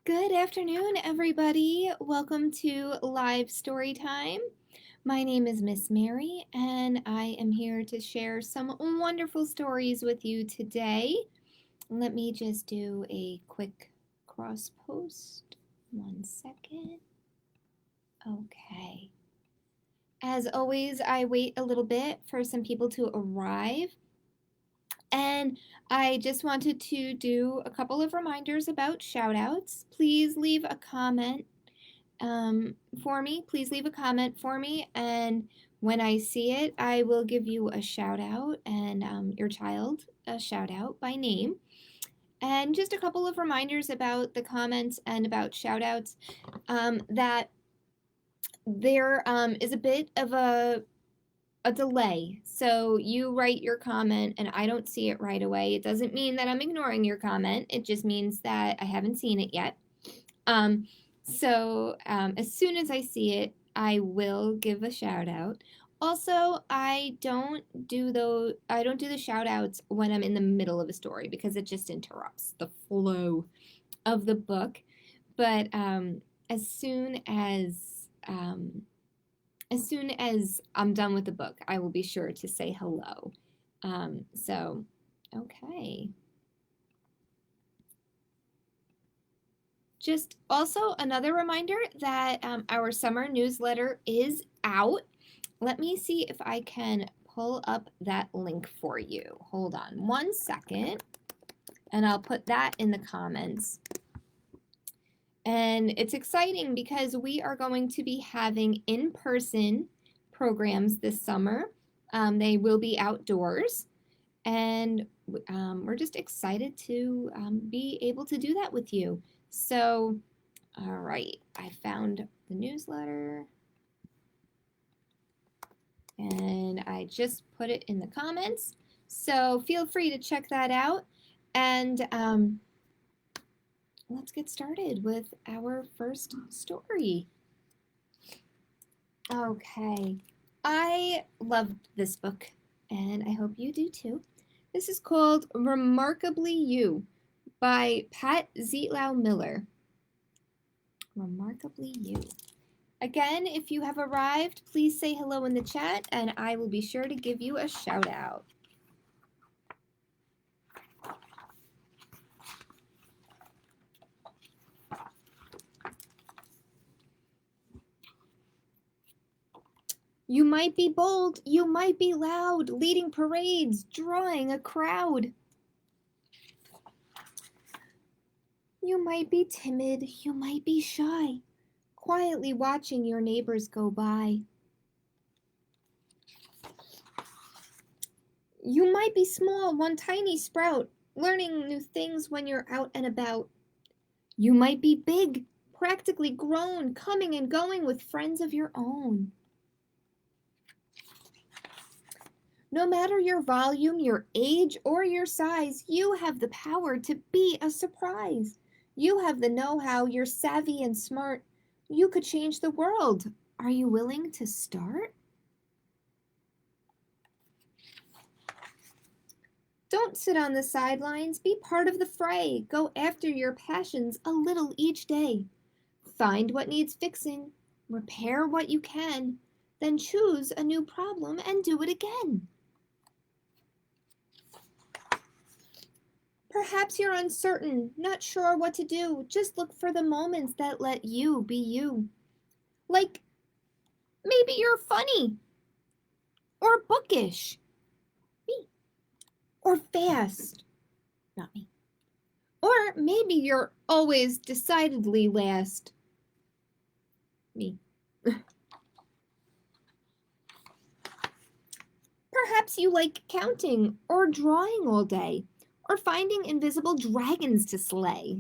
Good afternoon, everybody. Welcome to live story time. My name is Miss Mary, and I am here to share some wonderful stories with you today. Let me just do a quick cross post. 1 second. Okay. As always, I wait a little bit for some people to arrive. And I just wanted to do a couple of reminders about shout outs. Please leave a comment for me. Please leave a comment for me. And when I see it, I will give you a shout out and your child a shout out by name. And just a couple of reminders about the comments and about shout outs that there is a bit of a delay. So you write your comment and I don't see it right away. It doesn't mean that I'm ignoring your comment. It just means that I haven't seen it yet. So as soon as I see it, I will give a shout out. Also, I don't do the shout outs when I'm in the middle of a story because it just interrupts the flow of the book. But as soon as I'm done with the book, I will be sure to say hello. Okay. Just also another reminder that our summer newsletter is out. Let me see if I can pull up that link for you. Hold on 1 second, and I'll put that in the comments. And it's exciting because we are going to be having in-person programs this summer. They will be outdoors, and we're just excited to be able to do that with you. So, all right, I found the newsletter, and I just put it in the comments. So feel free to check that out, and let's get started with our first story. Okay, I loved this book, and I hope you do too. This is called Remarkably You by Patchogue-Miller. Remarkably You. Again, if you have arrived, please say hello in the chat, and I will be sure to give you a shout out. You might be bold, you might be loud, leading parades, drawing a crowd. You might be timid, you might be shy, quietly watching your neighbors go by. You might be small, one tiny sprout, learning new things when you're out and about. You might be big, practically grown, coming and going with friends of your own. No matter your volume, your age, or your size, you have the power to be a surprise. You have the know-how, you're savvy and smart. You could change the world. Are you willing to start? Don't sit on the sidelines, be part of the fray. Go after your passions a little each day. Find what needs fixing, repair what you can, then choose a new problem and do it again. Perhaps you're uncertain, not sure what to do. Just look for the moments that let you be you. Like, maybe you're funny, or bookish, me, or fast, not me. Or maybe you're always decidedly last, me. Perhaps you like counting or drawing all day, or finding invisible dragons to slay.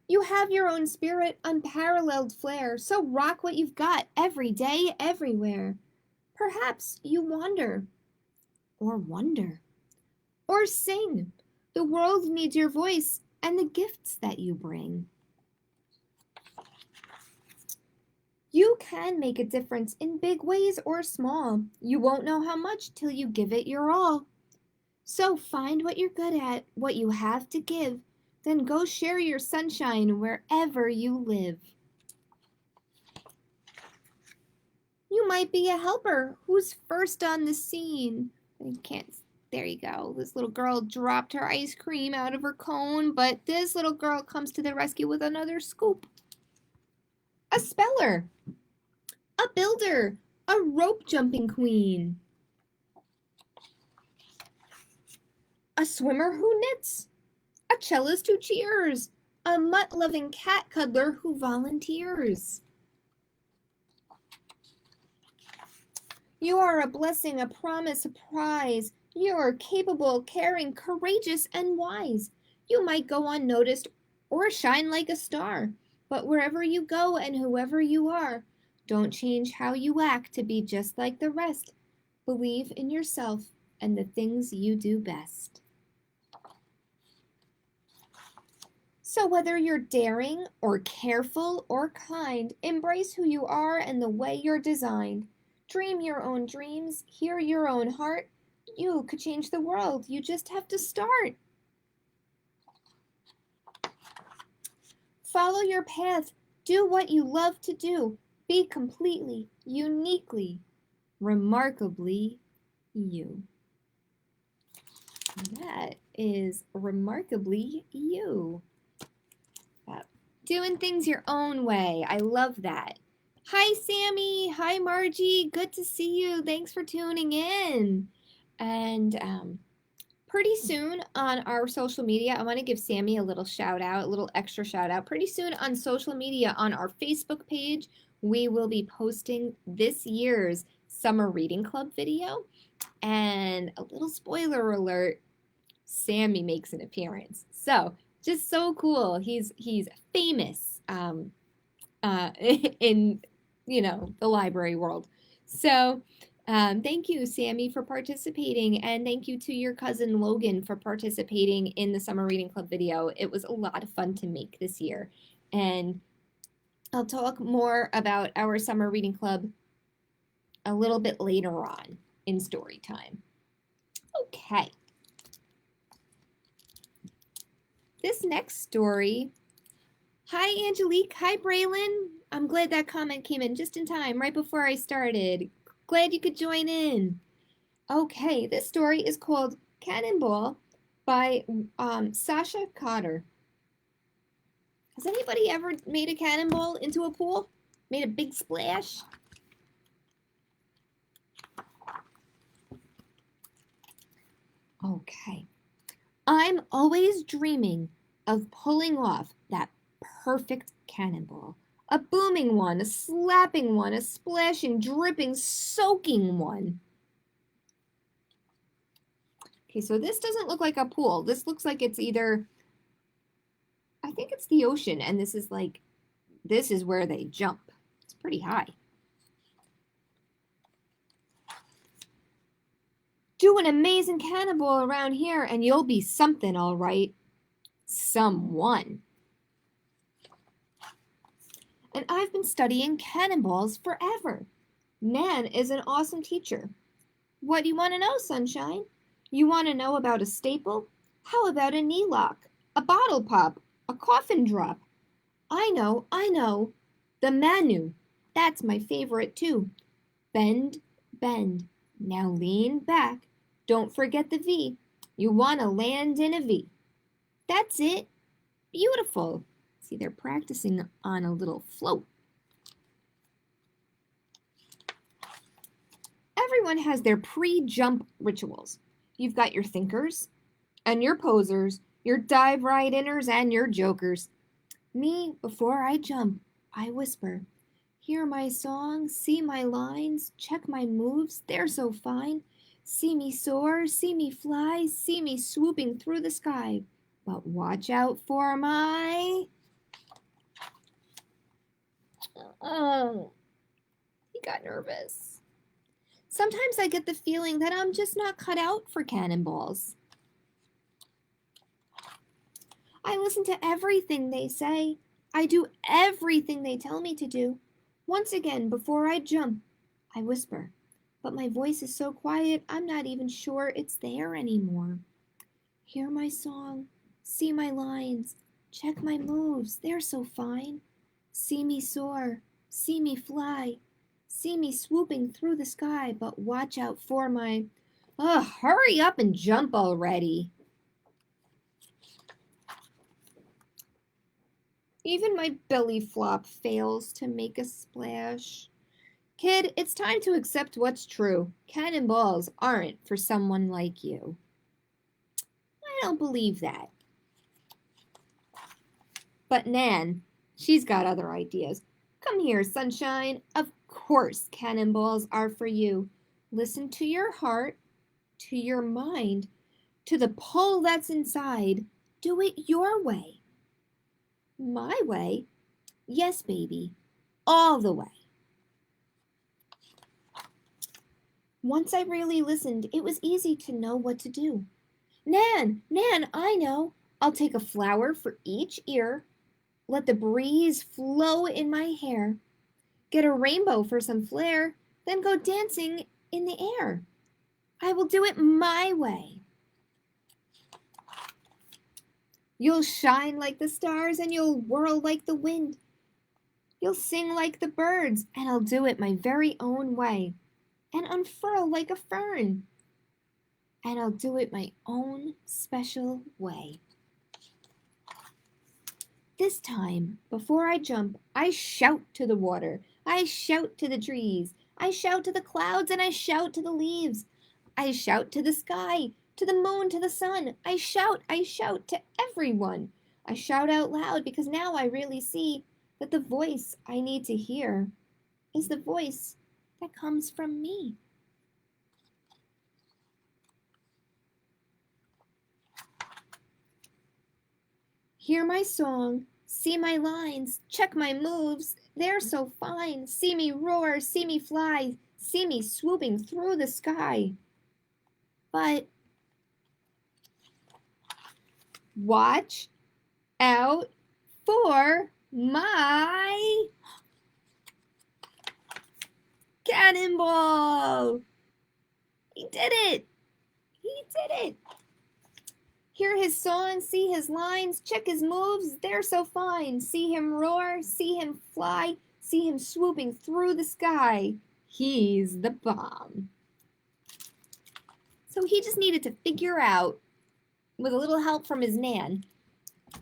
You have your own spirit, unparalleled flair, so rock what you've got every day, everywhere. Perhaps you wander, or wonder, or sing. The world needs your voice and the gifts that you bring. You can make a difference in big ways or small. You won't know how much till you give it your all. So find what you're good at, what you have to give. Then go share your sunshine wherever you live. You might be a helper who's first on the scene. I can't. There you go. This little girl dropped her ice cream out of her cone, but this little girl comes to the rescue with another scoop. A speller, a builder, a rope jumping queen, a swimmer who knits, a cellist who cheers, a mutt-loving cat cuddler who volunteers. You are a blessing, a promise, a prize. You are capable, caring, courageous, and wise. You might go unnoticed or shine like a star, but wherever you go and whoever you are, don't change how you act to be just like the rest. Believe in yourself and the things you do best. So whether you're daring or careful or kind, embrace who you are and the way you're designed. Dream your own dreams, hear your own heart. You could change the world. You just have to start. Follow your path. Do what you love to do. Be completely, uniquely, remarkably you. And that is remarkably you. Doing things your own way. I love that. Hi, Sammy. Hi, Margie. Good to see you. Thanks for tuning in. And pretty soon on our social media, I want to give Sammy a little shout out, a little extra shout out. Pretty soon on social media, on our Facebook page, we will be posting this year's Summer Reading Club video. And a little spoiler alert, Sammy makes an appearance. So just so cool. He's famous in the library world. So thank you, Sammy, for participating, and thank you to your cousin Logan for participating in the Summer Reading Club video. It was a lot of fun to make this year, and I'll talk more about our Summer Reading Club a little bit later on in story time. Okay. This next story. Hi, Angelique. Hi, Braylon. I'm glad that comment came in just in time, right before I started. Glad you could join in. Okay, this story is called Cannonball by Sasha Cotter. Has anybody ever made a cannonball into a pool? Made a big splash? Okay. I'm always dreaming of pulling off that perfect cannonball. A booming one, a slapping one, a splashing, dripping, soaking one. Okay, so this doesn't look like a pool. This looks like it's either, I think it's the ocean, and this is where they jump. It's pretty high. Do an amazing cannonball around here and you'll be something, all right. Someone. And I've been studying cannonballs forever. Nan is an awesome teacher. What do you want to know, Sunshine? You want to know about a staple? How about a knee lock, a bottle pop, a coffin drop? I know. The Manu. That's my favorite too. Bend, bend. Now lean back. Don't forget the V. You want to land in a V. That's it. Beautiful. See, they're practicing on a little float. Everyone has their pre-jump rituals. You've got your thinkers and your posers, your dive right inners and your jokers. Me, before I jump, I whisper. Hear my song, see my lines, check my moves, they're so fine. See me soar, see me fly, see me swooping through the sky. But watch out for my... Oh, he got nervous. Sometimes I get the feeling that I'm just not cut out for cannonballs. I listen to everything they say. I do everything they tell me to do. Once again, before I jump, I whisper, but my voice is so quiet, I'm not even sure it's there anymore. Hear my song, See my lines, check my moves, they're so fine. See me soar, see me fly, see me swooping through the sky, but watch out for my... Oh, hurry up and jump already. Even my belly flop fails to make a splash. Kid, it's time to accept what's true. Cannonballs aren't for someone like you. I don't believe that. But Nan, she's got other ideas. Come here, sunshine. Of course cannonballs are for you. Listen to your heart, to your mind, to the pull that's inside. Do it your way. My way? Yes, baby. All the way. Once I really listened, it was easy to know what to do. Nan, I know. I'll take a flower for each ear. Let the breeze flow in my hair. Get a rainbow for some flair, then go dancing in the air. I will do it my way. You'll shine like the stars and you'll whirl like the wind. You'll sing like the birds, and I'll do it my very own way. And unfurl like a fern, and I'll do it my own special way. This time, before I jump, I shout to the water, I shout to the trees, I shout to the clouds, and I shout to the leaves. I shout to the sky, to the moon, to the sun. I shout to everyone. I shout out loud because now I really see that the voice I need to hear is the voice that comes from me. Hear my song, see my lines, check my moves, they're so fine. See me roar, see me fly, see me swooping through the sky. But watch out for my cannonball. He did it. He did it. Hear his song, see his lines, check his moves, they're so fine. See him roar, see him fly, see him swooping through the sky. He's the bomb. So he just needed to figure out, with a little help from his Nan,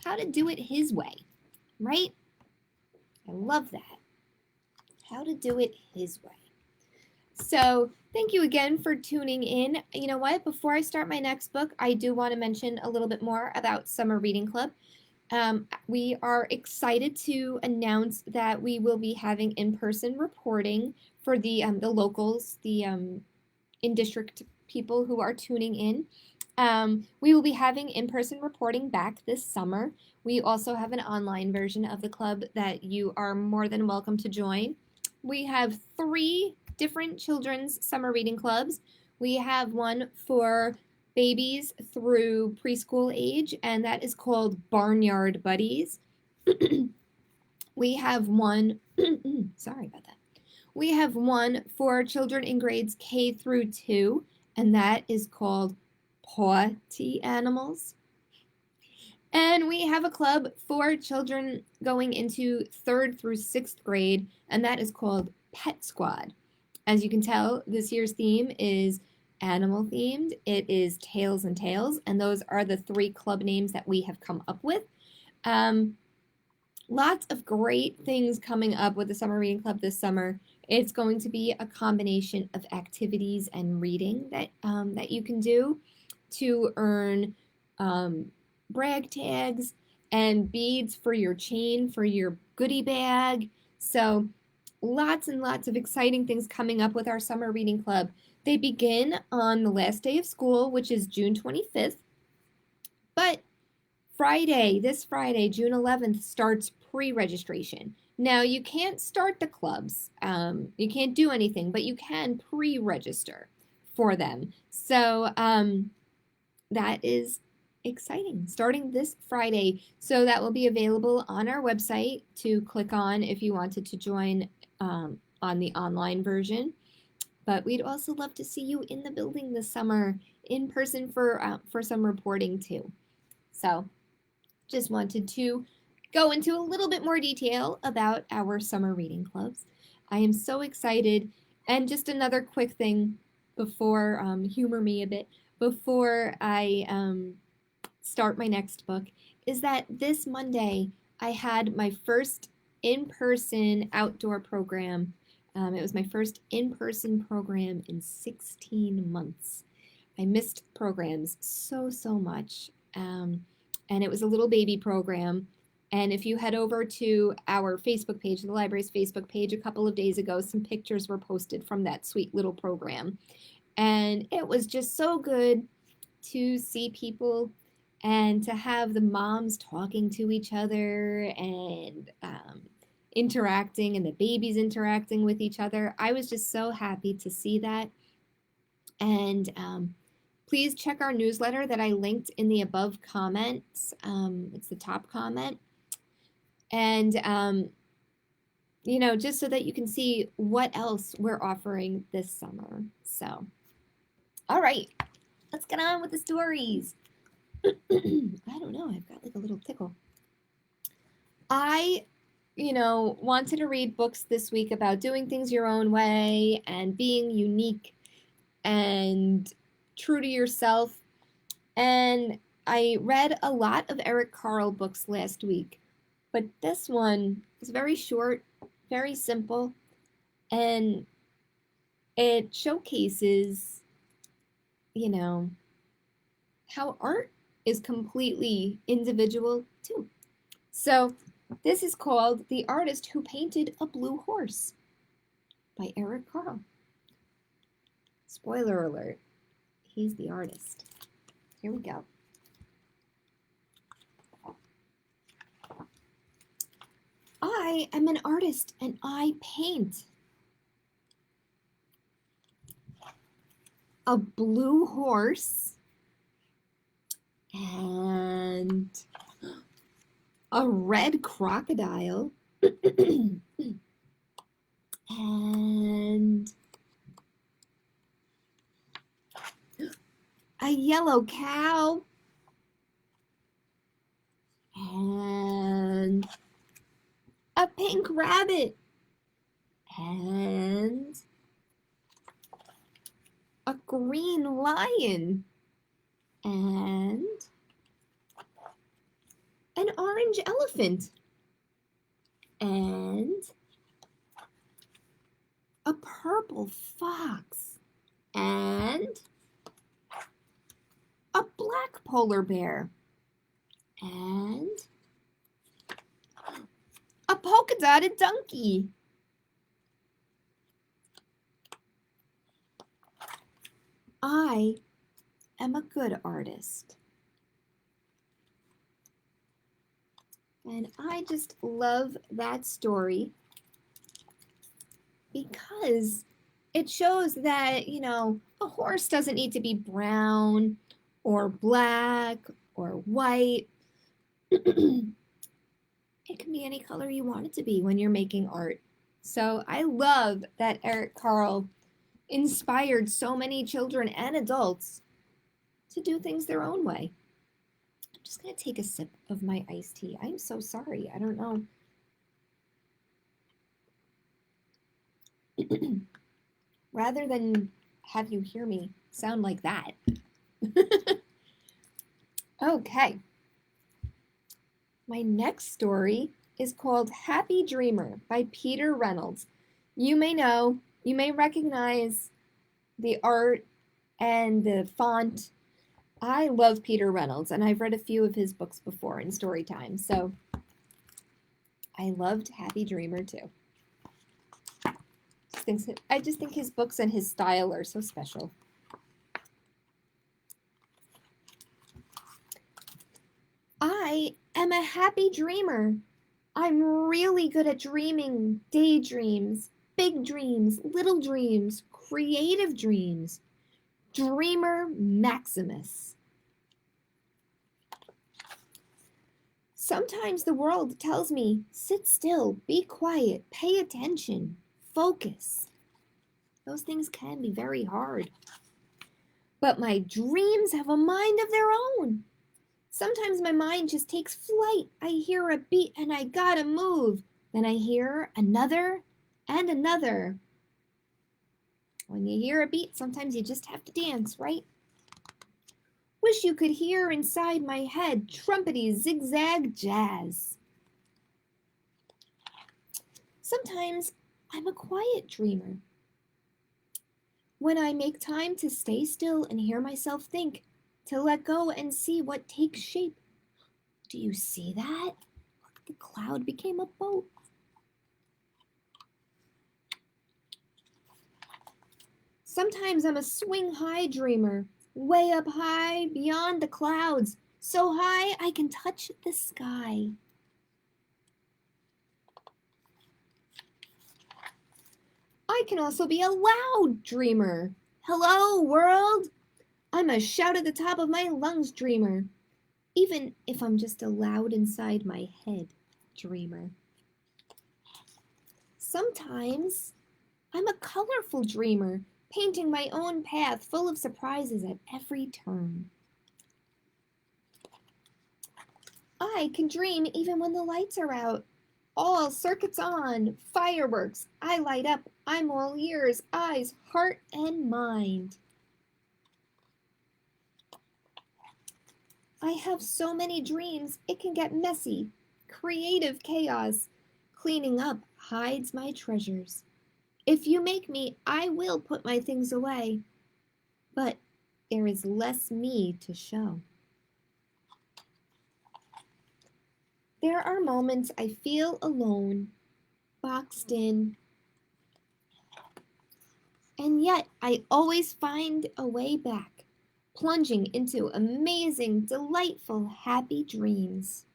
how to do it his way, right? I love that. How to do it his way. So thank you again for tuning in. You know what? Before I start my next book, I do want to mention a little bit more about Summer Reading Club. We are excited to announce that we will be having in-person reporting for the locals, the in-district people who are tuning in. We will be having in-person reporting back this summer. We also have an online version of the club that you are more than welcome to join. We have 3 different children's summer reading clubs. We have one for babies through preschool age, and that is called Barnyard Buddies. We have one, sorry about that. We have one for children in grades K through 2, and that is called Potty Animals. And we have a club for children going into 3rd through 6th grade, and that is called Pet Squad. As you can tell, this year's theme is animal themed. It is Tails and Tales, and those are the 3 club names that we have come up with. Lots of great things coming up with the Summer Reading Club this summer. It's going to be a combination of activities and reading that you can do to earn brag tags and beads for your chain, for your goodie bag. So lots and lots of exciting things coming up with our Summer Reading Club. They begin on the last day of school, which is June 25th. But this Friday, June 11th, starts pre-registration. Now, you can't start the clubs. You can't do anything, but you can pre-register for them. So that is exciting, starting this Friday. So that will be available on our website to click on if you wanted to join on the online version. But we'd also love to see you in the building this summer in person for some reporting too. So just wanted to go into a little bit more detail about our summer reading clubs. I am so excited. And just another quick thing before, humor me a bit, before I start my next book, is that this Monday I had my first in-person outdoor program. It was my first in-person program in 16 months. I missed programs so much. And it was a little baby program. And if you head over to our Facebook page, the library's Facebook page, a couple of days ago, some pictures were posted from that sweet little program. And it was just so good to see people and to have the moms talking to each other and interacting and the babies interacting with each other. I was just so happy to see that. And please check our newsletter that I linked in the above comments. It's the top comment. And, just so that you can see what else we're offering this summer. So, all right, let's get on with the stories. I don't know, I've got like a little tickle. I wanted to read books this week about doing things your own way and being unique and true to yourself. And I read a lot of Eric Carle books last week, but this one is very short, very simple, and it showcases, how art is completely individual too. So this is called The Artist Who Painted a Blue Horse by Eric Carle. Spoiler alert, he's the artist. Here we go. I am an artist and I paint a blue horse and a red crocodile and a yellow cow and a pink rabbit and a green lion and an orange elephant and a purple fox and a black polar bear and a polka dotted donkey. I am a good artist. And I just love that story because it shows that, a horse doesn't need to be brown or black or white. It can be any color you want it to be when you're making art. So I love that Eric Carle inspired so many children and adults to do things their own way. I'm just going to take a sip of my iced tea. I'm so sorry. I don't know. Rather than have you hear me sound like that. Okay. My next story is called Happy Dreamer by Peter Reynolds. You may recognize the art and the font. I love Peter Reynolds, and I've read a few of his books before in Storytime, so I loved Happy Dreamer too. I just think his books and his style are so special. I am a happy dreamer. I'm really good at dreaming daydreams, big dreams, little dreams, creative dreams. Dreamer Maximus. Sometimes the world tells me, sit still, be quiet, pay attention, focus. Those things can be very hard. But my dreams have a mind of their own. Sometimes my mind just takes flight. I hear a beat and I gotta move. Then I hear another and another. When you hear a beat, sometimes you just have to dance, right? Wish you could hear inside my head trumpety zigzag jazz. Sometimes I'm a quiet dreamer. When I make time to stay still and hear myself think, to let go and see what takes shape. Do you see that? Look, the cloud became a boat. Sometimes I'm a swing high dreamer, way up high beyond the clouds, so high I can touch the sky. I can also be a loud dreamer. Hello, world! I'm a shout at the top of my lungs dreamer, even if I'm just a loud inside my head dreamer. Sometimes I'm a colorful dreamer, painting my own path full of surprises at every turn. I can dream even when the lights are out. All circuits on, fireworks, I light up, I'm all ears, eyes, heart, and mind. I have so many dreams, it can get messy. Creative chaos, cleaning up hides my treasures. If you make me, I will put my things away. But there is less me to show. There are moments I feel alone, boxed in, and yet I always find a way back, plunging into amazing, delightful, happy dreams.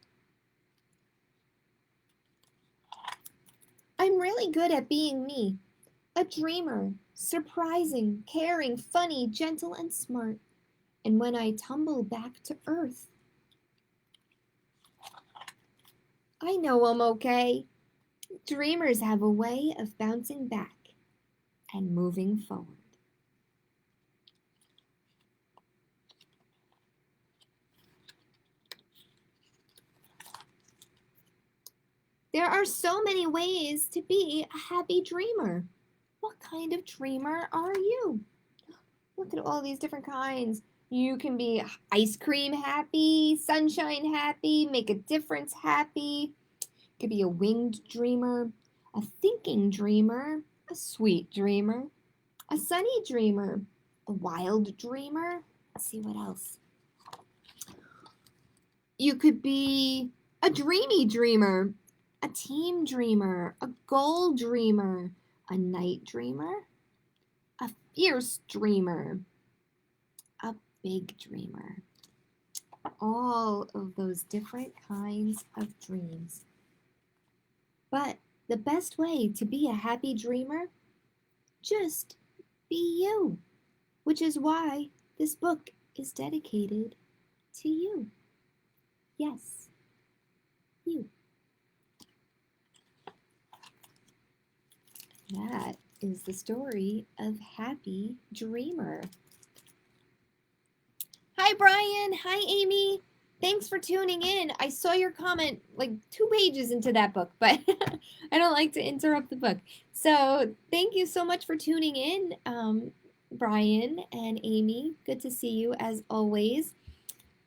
I'm really good at being me, a dreamer, surprising, caring, funny, gentle, and smart. And when I tumble back to earth, I know I'm okay. Dreamers have a way of bouncing back and moving forward. There are so many ways to be a happy dreamer. What kind of dreamer are you? Look at all these different kinds. You can be ice cream happy, sunshine happy, make a difference happy. You could be a winged dreamer, a thinking dreamer, a sweet dreamer, a sunny dreamer, a wild dreamer. Let's see what else. You could be a dreamy dreamer, a team dreamer, a goal dreamer, a night dreamer, a fierce dreamer, a big dreamer. All of those different kinds of dreams. But the best way to be a happy dreamer, just be you, which is why this book is dedicated to you. Yes, you. That is the story of Happy Dreamer. Hi, Brian. Hi, Amy. Thanks for tuning in. I saw your comment like 2 pages into that book, but I don't like to interrupt the book. So thank you so much for tuning in, Brian and Amy. Good to see you as always.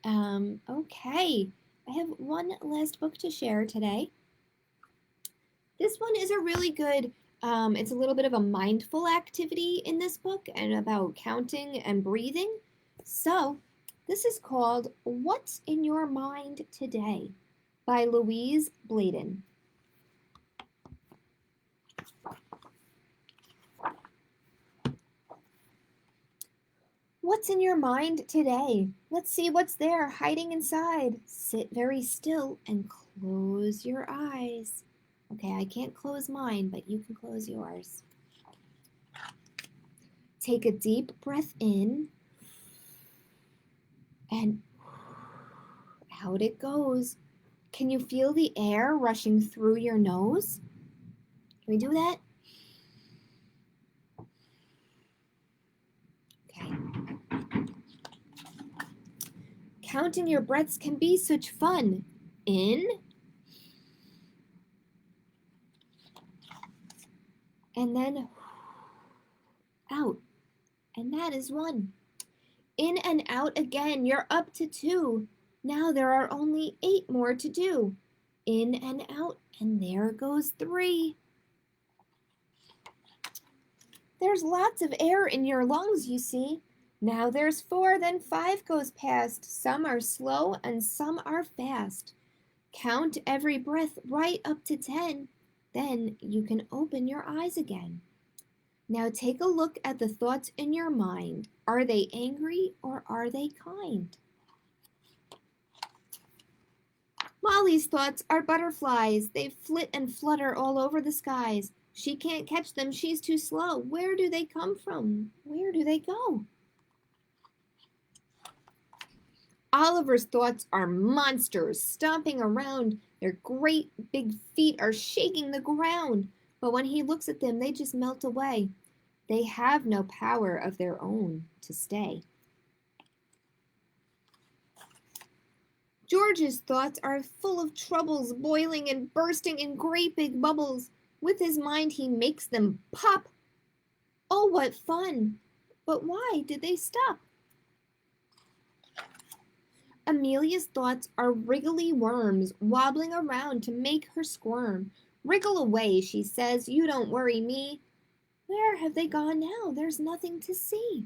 Okay, I have one last book to share today. This one is a really good, it's a little bit of a mindful activity in this book and about counting and breathing. So this is called What's in Your Mind Today by Louise Bladen. What's in your mind today? Let's see what's there hiding inside. Sit very still and close your eyes. Okay, I can't close mine, but you can close yours. Take a deep breath in and out it goes. Can you feel the air rushing through your nose? Can we do that? Okay. Counting your breaths can be such fun. In and then out. And that is 1. In and out again. You're up to 2. Now there are only 8 more to do. In and out. And there goes 3. There's lots of air in your lungs, you see. Now there's 4, then 5 goes past. Some are slow and some are fast. Count every breath right up to 10. Then you can open your eyes again. Now take a look at the thoughts in your mind. Are they angry or are they kind? Molly's thoughts are butterflies. They flit and flutter all over the skies. She can't catch them, she's too slow. Where do they come from? Where do they go? Oliver's thoughts are monsters, stomping around. Their great big feet are shaking the ground. But when he looks at them, they just melt away. They have no power of their own to stay. George's thoughts are full of troubles, boiling and bursting in great big bubbles. With his mind he makes them pop. Oh, what fun! But why did they stop? Amelia's thoughts are wriggly worms, wobbling around to make her squirm. Wriggle away, she says, you don't worry me. Where have they gone now? There's nothing to see.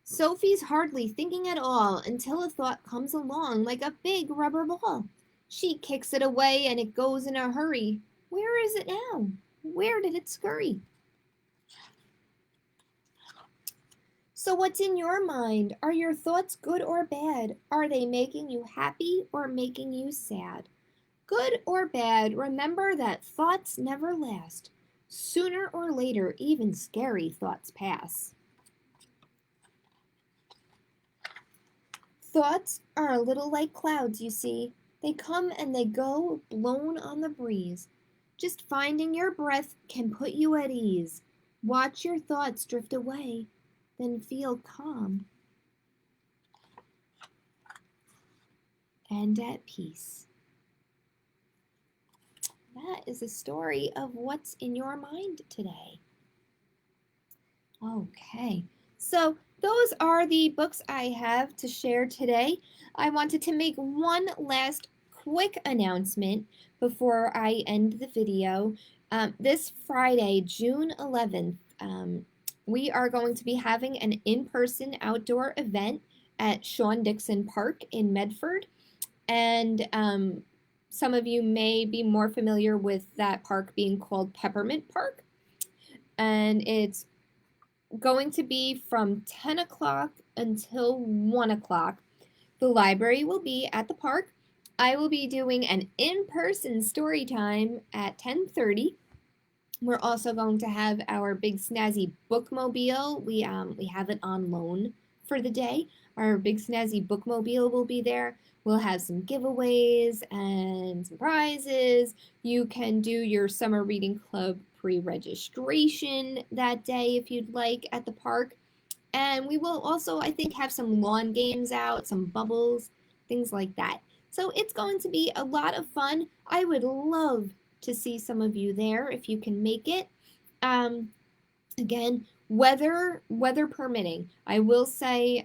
Sophie's hardly thinking at all until a thought comes along like a big rubber ball. She kicks it away and it goes in a hurry. Where is it now? Where did it scurry? So what's in your mind? Are your thoughts good or bad? Are they making you happy or making you sad? Good or bad, remember that thoughts never last. Sooner or later, even scary thoughts pass. Thoughts are a little like clouds, you see. They come and they go, blown on the breeze. Just finding your breath can put you at ease. Watch your thoughts drift away, then feel calm and at peace. That is a story of what's in your mind today. Okay, so those are the books I have to share today. I wanted to make one last quick announcement before I end the video. This Friday, June 11th, we are going to be having an in-person outdoor event at Sean Dixon Park in Medford. And some of you may be more familiar with that park being called Peppermint Park. And it's going to be from 10 o'clock until 1 o'clock. The library will be at the park. I will be doing an in-person story time at 10:30. We're also going to have our big snazzy bookmobile. We have it on loan for the day. Our big snazzy bookmobile will be there. We'll have some giveaways and some prizes. You can do your summer reading club pre-registration that day if you'd like at the park. And we will also, I think, have some lawn games out, some bubbles, things like that. So it's going to be a lot of fun. I would love to see some of you there if you can make it. Again, weather permitting. I will say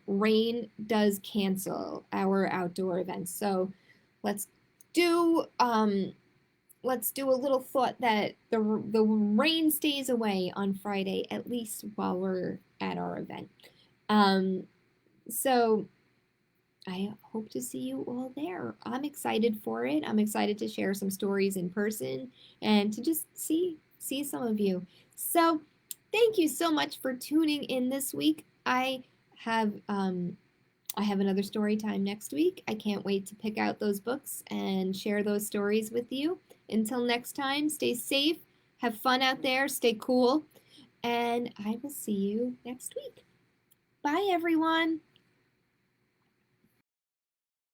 rain does cancel our outdoor events. So let's do a little thought that the rain stays away on Friday, at least while we're at our event. So I hope to see you all there. I'm excited for it. I'm excited to share some stories in person and to just see some of you. So thank you so much for tuning in this week. I have another story time next week. I can't wait to pick out those books and share those stories with you. Until next time, stay safe, have fun out there, stay cool, and I will see you next week. Bye, everyone.